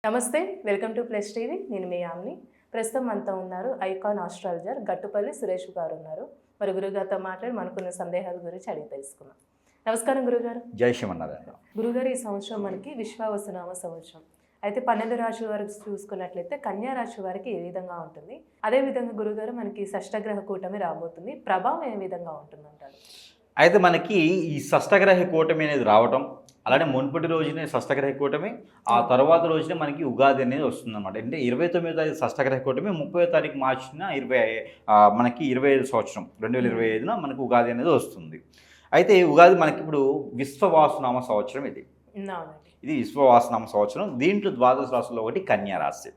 నమస్తే, welcome to plus TV. నేను మీ యామ్ని. ప్రస్తుతం మనతో ఉన్నారు ఐకాన్ ఆస్ట్రాలజర్ గట్టుపల్లి సురేష్ గారు ఉన్నారు. మరి గురుగారితో మాట్లాడి మనకున్న సందేహాల గురించి అడిగి తెలుసుకుందాం. నమస్కారం గురుగారు. జై శ్రీమన్నారాయణ. గురుగారు, ఈ సంవత్సరం మనకి విశ్వావసునామ సంవత్సరం. అయితే 12 రాశుల వరకు చూసుకున్నట్లయితే కన్యా రాశి వారికి ఏ విధంగా ఉంటుంది? అదేవిధంగా గురుగారు, మనకి షష్టగ్రహ కూటమి రాబోతుంది. ప్రభావం ఏ విధంగా ఉంటుందంటారు? అయితే మనకి ఈ షష్టగ్రహ కూటమి అనేది రావటం, అలానే మునుపటి రోజునే షష్టగ్రహ కూటమి, ఆ తర్వాత రోజునే మనకి ఉగాది అనేది వస్తుందన్నమాట. అంటే 29వ తారీఖు షష్టగ్రహ కూటమి, 30వ తారీఖు మార్చిన మనకి 25 సంవత్సరం 2025న మనకి ఉగాది అనేది వస్తుంది. అయితే ఉగాది మనకి ఇప్పుడు విశ్వవాసునామ సంవత్సరం. ఇది విశ్వవాసునామ సంవత్సరం. దీంట్లో ద్వాదశ రాశుల్లో ఒకటి కన్యా రాశి.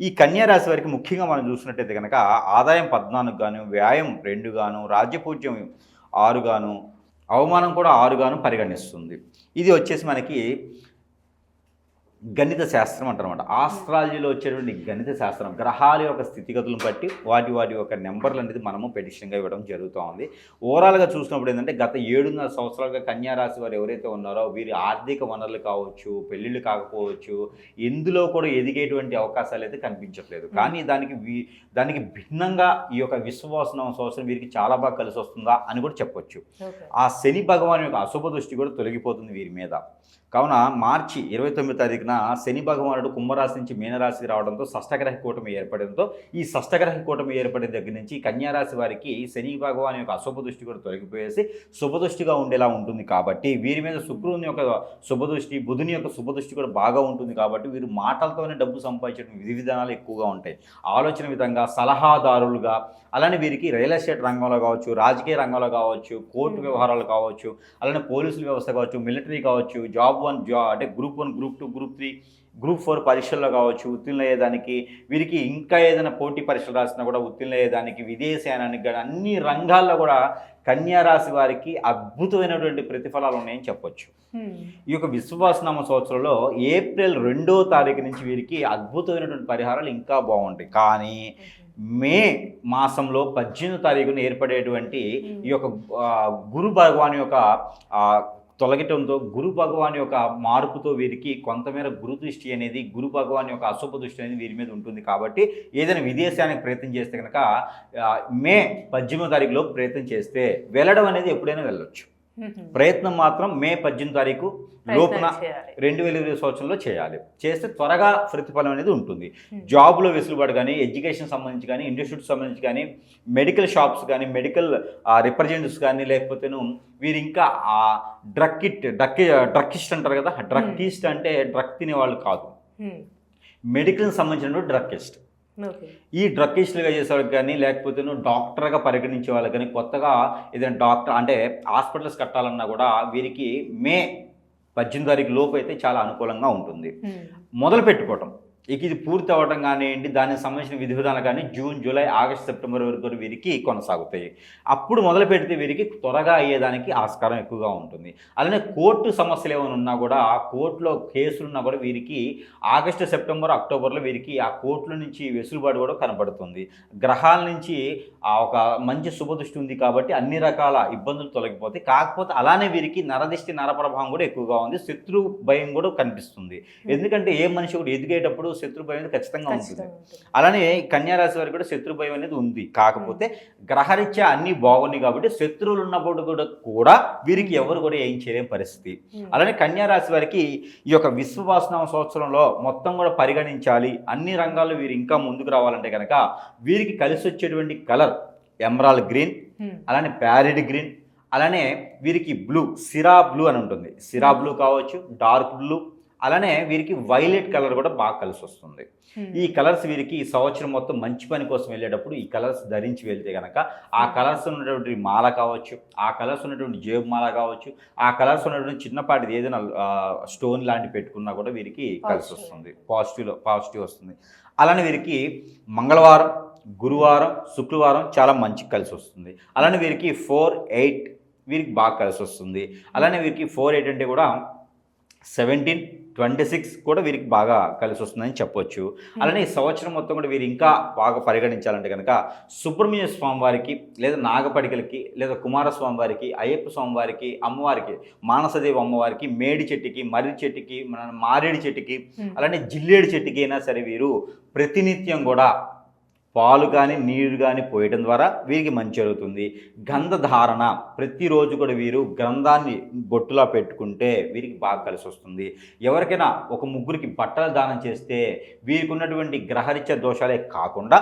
ఈ కన్యా రాశి వారికి ముఖ్యంగా మనం చూసినట్టయితే కనుక ఆదాయం 14 గాను, వ్యాయం 2 గాను, రాజ్యపూజ్యం 6 గాను, అవమానం కూడా 6 గాను పరిగణిస్తుంది. ఇది వచ్చేసి మనకి గణిత శాస్త్రం అంటారన్నమాట. ఆస్ట్రాలజీలో వచ్చేటువంటి గణిత శాస్త్రం గ్రహాల యొక్క స్థితిగతులను బట్టి వాటి యొక్క నెంబర్లు అనేది మనము ప్రెడిక్షన్గా ఇవ్వడం జరుగుతూ ఉంది. ఓవరాల్గా చూసినప్పుడు ఏంటంటే గత 7.5 సంవత్సరాలుగా కన్యా రాశి వారు ఎవరైతే ఉన్నారో వీరి ఆర్థిక వనరులు కావచ్చు, పెళ్ళిళ్ళు కాకపోవచ్చు, ఎందులో కూడా ఎదిగేటువంటి అవకాశాలు అయితే కనిపించట్లేదు. కానీ దానికి భిన్నంగా ఈ యొక్క విశ్వవాసనామ సంవత్సరం వీరికి చాలా బాగా కలిసి వస్తుందా అని కూడా చెప్పొచ్చు. ఆ శని భగవాన్ యొక్క అశుభ దృష్టి కూడా తొలగిపోతుంది వీరి మీద. కావున మార్చి 29వ తారీఖున శని భగవానుడు కుంభరాశి నుంచి మీనరాశికి రావడంతో షష్టగ్రహ కూటమి ఏర్పడంతో ఈ షష్టగ్రహ కూటమి ఏర్పడిన దగ్గర నుంచి కన్యారాశి వారికి శని భగవాన్ యొక్క అశుభ దృష్టి కూడా తొలగిపోయేసి శుభదృష్టిగా ఉండేలా ఉంటుంది. కాబట్టి వీరి మీద శుక్రుని యొక్క శుభదృష్టి, బుధుని యొక్క శుభదృష్టి కూడా బాగా ఉంటుంది. కాబట్టి వీరు మాటలతోనే డబ్బు సంపాదించడం విధి విధానాలు ఎక్కువగా ఉంటాయి. ఆలోచన విధంగా సలహాదారులుగా, అలానే వీరికి రియల్ ఎస్టేట్ రంగంలో కావచ్చు, రాజకీయ రంగంలో కావచ్చు, కోర్టు వ్యవహారాలు కావచ్చు, అలానే పోలీసుల వ్యవస్థ కావచ్చు, మిలిటరీ కావచ్చు, జాబ్ 1 అంటే గ్రూప్ 1, గ్రూప్ 2, గ్రూప్ 3, గ్రూప్ 4 పరీక్షల్లో కావచ్చు ఉత్తీర్ణులయ్యేదానికి, వీరికి ఇంకా ఏదైనా పోటీ పరీక్షలు రాసినా కూడా ఉత్తీర్ణులయ్యేదానికి, విదేశయానానికి కానీ అన్ని రంగాల్లో కూడా కన్యా రాశి వారికి అద్భుతమైనటువంటి ప్రతిఫలాలు ఉన్నాయని చెప్పొచ్చు. ఈ యొక్క విశ్వవాసనామ సంవత్సరంలో ఏప్రిల్ 2వ తారీఖు నుంచి వీరికి అద్భుతమైనటువంటి పరిహారాలు ఇంకా బాగుంటాయి. కానీ మే మాసంలో 18వ తారీఖున ఏర్పడేటువంటి ఈ యొక్క గురు భగవాన్ యొక్క తొలగటంతో, గురు భగవాన్ యొక్క మార్పుతో వీరికి కొంతమేర గురు దృష్టి అనేది, గురు భగవాన్ యొక్క అశుభ దృష్టి అనేది వీరి మీద ఉంటుంది. కాబట్టి ఏదైనా విదేశానికి ప్రయత్నం చేస్తే కనుక మే 18వ తారీఖులో ప్రయత్నం చేస్తే వెళ్ళడం అనేది ఎప్పుడైనా వెళ్ళొచ్చు. ప్రయత్నం మాత్రం మే 18వ తారీఖు లోపున 2020 సంవత్సరంలో చేయాలి. చేస్తే త్వరగా ప్రతిఫలం అనేది ఉంటుంది. జాబ్లో వెసులుబాటు కానీ, ఎడ్యుకేషన్ సంబంధించి కానీ, ఇండస్ట్రీస్ సంబంధించి కానీ, మెడికల్ షాప్స్ కానీ, మెడికల్ రిప్రజెంటేటివ్స్ కానీ, లేకపోతేను వీరు ఇంకా డ్రగ్గిస్ట్ అంటారు కదా. డ్రగ్గిస్ట్ అంటే డ్రగ్ తినే వాళ్ళు కాదు, మెడికల్కి సంబంధించిన డ్రగ్గిస్ట్. ఈ డ్రగ్గిస్టులుగా చేసేవాళ్ళకి కానీ, లేకపోతే డాక్టర్గా పరిగణించే వాళ్ళకి కానీ, కొత్తగా ఏదైనా డాక్టర్ అంటే హాస్పిటల్స్ కట్టాలన్నా కూడా వీరికి మే 18వ తారీఖు లోపు అయితే చాలా అనుకూలంగా ఉంటుంది. మొదలు పెట్టుకోవటం ఇది పూర్తి అవ్వడం కానివ్వండి, దానికి సంబంధించిన విధి విధానాలు కానీ జూన్, జూలై, ఆగస్టు, సెప్టెంబర్ వరకు వీరికి కొనసాగుతాయి. అప్పుడు మొదలు పెడితే వీరికి త్వరగా అయ్యేదానికి ఆస్కారం ఎక్కువగా ఉంటుంది. అలానే కోర్టు సమస్యలు ఏమైనా ఉన్నా కూడా, కోర్టులో కేసులు ఉన్నా కూడా వీరికి ఆగస్టు, సెప్టెంబర్, అక్టోబర్లో వీరికి ఆ కోర్టుల నుంచి వెసులుబాటు కూడా కనబడుతుంది. గ్రహాల నుంచి ఒక మంచి శుభదృష్టి ఉంది కాబట్టి అన్ని రకాల ఇబ్బందులు తొలగిపోతాయి. కాకపోతే అలానే వీరికి నరదిష్టి, నరప్రభావం కూడా ఎక్కువగా ఉంది. శత్రు భయం కూడా కనిపిస్తుంది. ఎందుకంటే ఏ మనిషి కూడా ఎదిగేటప్పుడు శత్రు భయం అనేది ఖచ్చితంగా ఉంటుంది. అలానే కన్యా రాశి వారికి కూడా శత్రు భయం అనేది ఉంది. కాకపోతే గ్రహరీత్యా అన్ని బాగున్నాయి కాబట్టి శత్రువులు ఉన్నప్పుడు కూడా వీరికి ఎవరు కూడా ఏం చేయలేని పరిస్థితి. అలానే కన్యా రాశి వారికి ఈ యొక్క విశ్వవాసనామ సంవత్సరంలో మొత్తం కూడా పరిగణించాలి, అన్ని రంగాల్లో వీరు ఇంకా ముందుకు రావాలంటే కనుక వీరికి కలిసి వచ్చేటువంటి కలర్ ఎమరాల్డ్ గ్రీన్, అలానే ప్యారెట్ గ్రీన్, అలానే వీరికి బ్లూ, సిరా బ్లూ అని ఉంటుంది. సిరా బ్లూ కావచ్చు, డార్క్ బ్లూ, అలానే వీరికి వైలెట్ కలర్ కూడా బాగా కలిసి వస్తుంది. ఈ కలర్స్ వీరికి ఈ సంవత్సరం మొత్తం మంచి పని కోసం వెళ్ళేటప్పుడు ఈ కలర్స్ ధరించి వెళ్తే కనుక ఆ కలర్స్ ఉన్నటువంటి మాల కావచ్చు, ఆ కలర్స్ ఉన్నటువంటి జేబు మాల కావచ్చు, ఆ కలర్స్ ఉన్నటువంటి చిన్నపాటిది ఏదైనా స్టోన్ లాంటివి పెట్టుకున్నా కూడా వీరికి కలిసి వస్తుంది, పాజిటివ్ వస్తుంది. అలానే వీరికి మంగళవారం, గురువారం, శుక్రవారం చాలా మంచి కలిసి వస్తుంది. అలానే వీరికి 4, 8 వీరికి బాగా కలిసి వస్తుంది. అలానే వీరికి 4, 8 అంటే కూడా 1726 కూడా వీరికి బాగా కలిసి వస్తుందని చెప్పొచ్చు. అలానే ఈ సంవత్సరం మొత్తం కూడా వీరు ఇంకా బాగా పరిగణించాలంటే కనుక సుబ్రహ్మణ్య స్వామి వారికి లేదా నాగపడికలకి లేదా కుమారస్వామి వారికి, అయ్యప్ప స్వామి వారికి, అమ్మవారికి, మానసదేవి అమ్మవారికి, మేడి చెట్టుకి, మర్రి చెట్టుకి, మారేడు చెట్టుకి, అలానే జిల్లేడు చెట్టుకి అయినా సరే వీరు ప్రతినిత్యం కూడా పాలు కానీ నీరు కానీ పోయటం ద్వారా వీరికి మంచి జరుగుతుంది. గంధధారణ ప్రతిరోజు కూడా వీరు గ్రంథాన్ని బొట్టులా పెట్టుకుంటే వీరికి బాగా కలిసి వస్తుంది. ఎవరికైనా ఒక ముగ్గురికి బట్టలు దానం చేస్తే వీరికి ఉన్నటువంటి గ్రహరీత్యా దోషాలే కాకుండా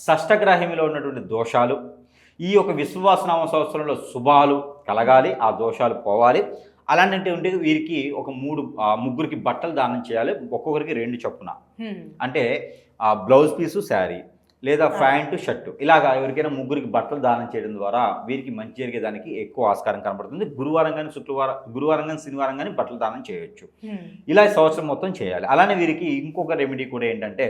షష్టగ్రహంలో ఉన్నటువంటి దోషాలు, ఈ యొక్క విశ్వాసనామ సంవత్సరంలో శుభాలు కలగాలి, ఆ దోషాలు పోవాలి. అలాంటి వీరికి ఒక ముగ్గురికి బట్టలు దానం చేయాలి, ఒక్కొక్కరికి 2 చొప్పున. అంటే బ్లౌజ్ పీసు, శారీ లేదా ప్యాంటు, షర్టు, ఇలాగా ఎవరికైనా ముగ్గురికి బట్టలు దానం చేయడం ద్వారా వీరికి మంచి జరిగేదానికి ఎక్కువ ఆస్కారం కనబడుతుంది. గురువారం కానీ గురువారం కానీ శనివారం కానీ బట్టలు దానం చేయొచ్చు. ఇలా సంవత్సరం మొత్తం చేయాలి. అలానే వీరికి ఇంకొక రెమెడీ కూడా ఏంటంటే,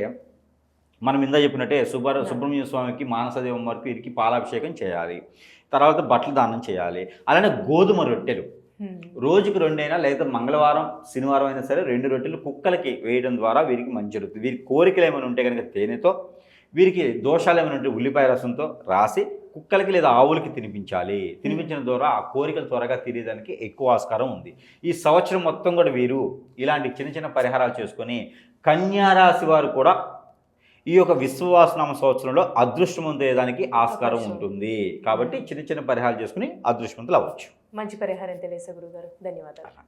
మనం ఇందా చెప్పినట్టే సుబ్రహ్మణ్య స్వామికి, మానసదేవి అమ్మవారికి వీరికి పాలాభిషేకం చేయాలి, తర్వాత బట్టలు దానం చేయాలి. అలానే గోధుమ రొట్టెలు రోజుకి 2 అయినా లేదా మంగళవారం శనివారం అయినా సరే 2 రొట్టెలు కుక్కలకి వేయడం ద్వారా వీరికి మంచి జరుగుతుంది. వీరికి కోరికలు ఏమైనా ఉంటే కనుక తేనెతో, వీరికి దోషాలు ఏమైనా ఉంటే ఉల్లిపాయ రసంతో రాసి కుక్కలకి లేదా ఆవులకి తినిపించిన ద్వారా ఆ కోరికలు త్వరగా తీరేదానికి ఎక్కువ ఆస్కారం ఉంది. ఈ సంవత్సరం మొత్తం కూడా వీరు ఇలాంటి చిన్న చిన్న పరిహారాలు చేసుకొని కన్యారాశి వారు కూడా ఈ యొక్క విశ్వవాసనామ సంవత్సరంలో అదృష్టవంతయ్యేదానికి ఆస్కారం ఉంటుంది. కాబట్టి చిన్న చిన్న పరిహారాలు చేసుకుని అదృష్టవంతులు అవ్వచ్చు. మంచి పరిహారం తెలియసే గురుగారు, ధన్యవాదాలు.